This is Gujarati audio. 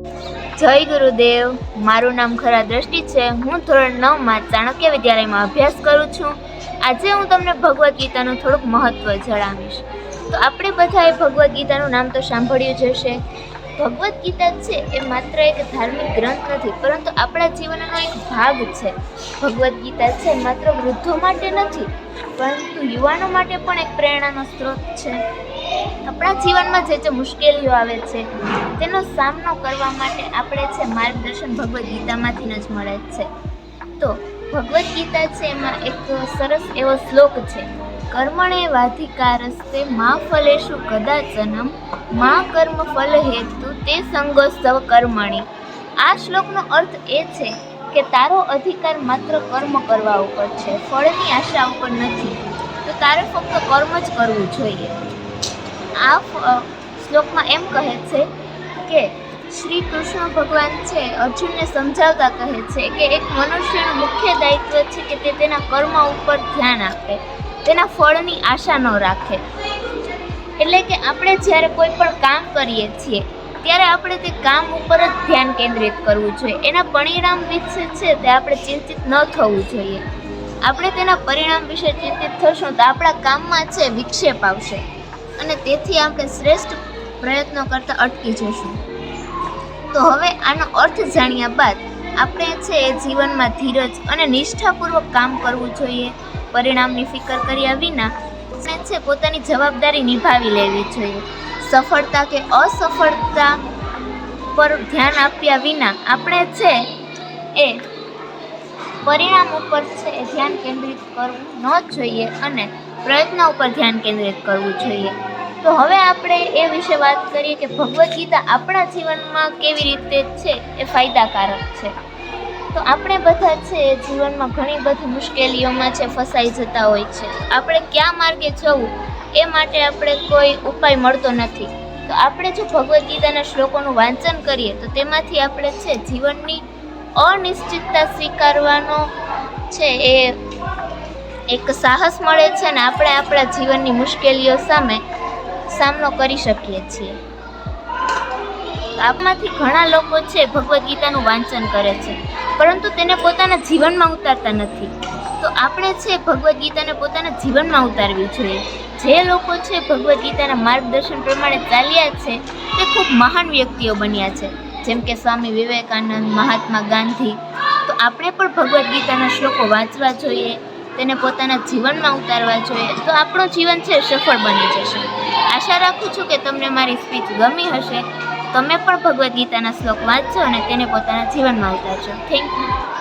જય ગુરુદેવ. મારું નામ ખરા દ્રષ્ટિ છે. હું ધોરણ 9માં ચાણક્ય વિદ્યાલયમાં અભ્યાસ કરું છું. આજે હું તમને ભગવદ્ ગીતાનું થોડુંક મહત્વ જણાવીશ. તો આપણે બધાએ ભગવદ્ ગીતાનું નામ તો સાંભળ્યું જ હશે. ભગવદ્ ગીતા છે એ માત્ર એક ધાર્મિક ગ્રંથ નથી, પરંતુ આપણા જીવનનો એક ભાગ છે. ભગવદ્ ગીતા છે માત્ર વૃદ્ધો માટે નથી, પરંતુ યુવાનો માટે પણ એક પ્રેરણાનો સ્ત્રોત છે. આપણા જીવનમાં જે મુશ્કેલીઓ આવે છે તેનો સામનો કરવા માટે આપણે છે માર્ગદર્શન ભગવદ્ ગીતામાંથી જ મળે છે. તો ભગવદ્ ગીતા છે એમાં એક સરસ એવો શ્લોક છે, કર્મણે વાધિકારસ્તે મા ફલેષુ કદાચનમ મા કર્મ ફલ હેતુ તે સંગોસ્તવ કર્મણી. આ શ્લોકનો અર્થ એ છે કે તારો અધિકાર માત્ર કર્મ કરવા ઉપર છે, ફળની આશા ઉપર નથી. તો તારે ફક્ત કર્મ જ કરવું જોઈએ. આ શ્લોકમાં એમ કહે છે કે શ્રી કૃષ્ણ ભગવાન છે અર્જુનને સમજાવતા કહે છે કે એક મનુષ્યનું મુખ્ય દાયિત્વ છે કે તે તેના કર્મ ઉપર ધ્યાન આપે, તેના ફળની આશા ન રાખે. એટલે કે આપણે જ્યારે કોઈ પણ કામ કરીએ છીએ ત્યારે આપણે તે કામ ઉપર જ ધ્યાન કેન્દ્રિત કરવું જોઈએ. એના પરિણામ વિશે છે તે આપણે ચિંતિત ન થવું જોઈએ. આપણે તેના પરિણામ વિશે ચિંતિત થશું તો આપણા કામમાં છે વિક્ષેપ આવશે અને તેથી આપણે શ્રેષ્ઠ પ્રયત્નો કરતા અટકી જશું. તો હવે આનો અર્થ જાણ્યા બાદ આપણે છે એ જીવનમાં ધીરજ અને નિષ્ઠાપૂર્વક કામ કરવું જોઈએ. પરિણામની ફિકર કર્યા વિના છે પોતાની જવાબદારી નિભાવી લેવી જોઈએ. સફળતા કે અસફળતા પર ધ્યાન આપ્યા વિના આપણે છે એ પરિણામ ઉપર છે એ ધ્યાન કેન્દ્રિત કરવું ન જોઈએ અને પ્રયત્ન ઉપર ધ્યાન કેન્દ્રિત કરવું જોઈએ. તો હવે આપણે એ વિશે વાત કરીએ કે ભગવદ્ ગીતા આપણા જીવનમાં કેવી રીતે છે એ ફાયદાકારક છે. તો આપણે બધા છે જીવનમાં ઘણી બધી મુશ્કેલીઓમાં છે ફસાઈ જતા હોય છે. આપણે કયા માર્ગે જવું એ માટે આપણે કોઈ ઉપાય મળતો નથી. તો આપણે જો ભગવદ્ ગીતાના શ્લોકોનું વાંચન કરીએ તો તેમાંથી આપણે છે જીવનની અનિશ્ચિતતા સ્વીકારવાનો છે એ એક સાહસ મળે છે ને આપણે આપણા જીવનની મુશ્કેલીઓ સામે સામનો કરી શકીએ છીએ. આપમાંથી ઘણા લોકો છે ભગવદ્ ગીતાનું વાંચન કરે છે, પરંતુ તેને પોતાના જીવનમાં ઉતારતા નથી. તો આપણે છે ભગવદ્ ગીતાને પોતાના જીવનમાં ઉતારવી જોઈએ. જે લોકો છે ભગવદ્ ગીતાના માર્ગદર્શન પ્રમાણે ચાલ્યા છે તે ખૂબ મહાન વ્યક્તિઓ બન્યા છે, જેમ કે સ્વામી વિવેકાનંદ, મહાત્મા ગાંધી. તો આપણે પણ ભગવદ્ ગીતાના શ્લોકો વાંચવા જોઈએ, તેને પોતાના જીવનમાં ઉતારવા જોઈએ. તો આપણું જીવન છે સફળ બની જશે. આશા રાખું છું કે તમને મારી સ્પીચ ગમી હશે. તમે પણ ભગવદ્ ગીતાના શ્લોક વાંચજો અને તેને પોતાના જીવનમાં ઉતારજો. Thank you.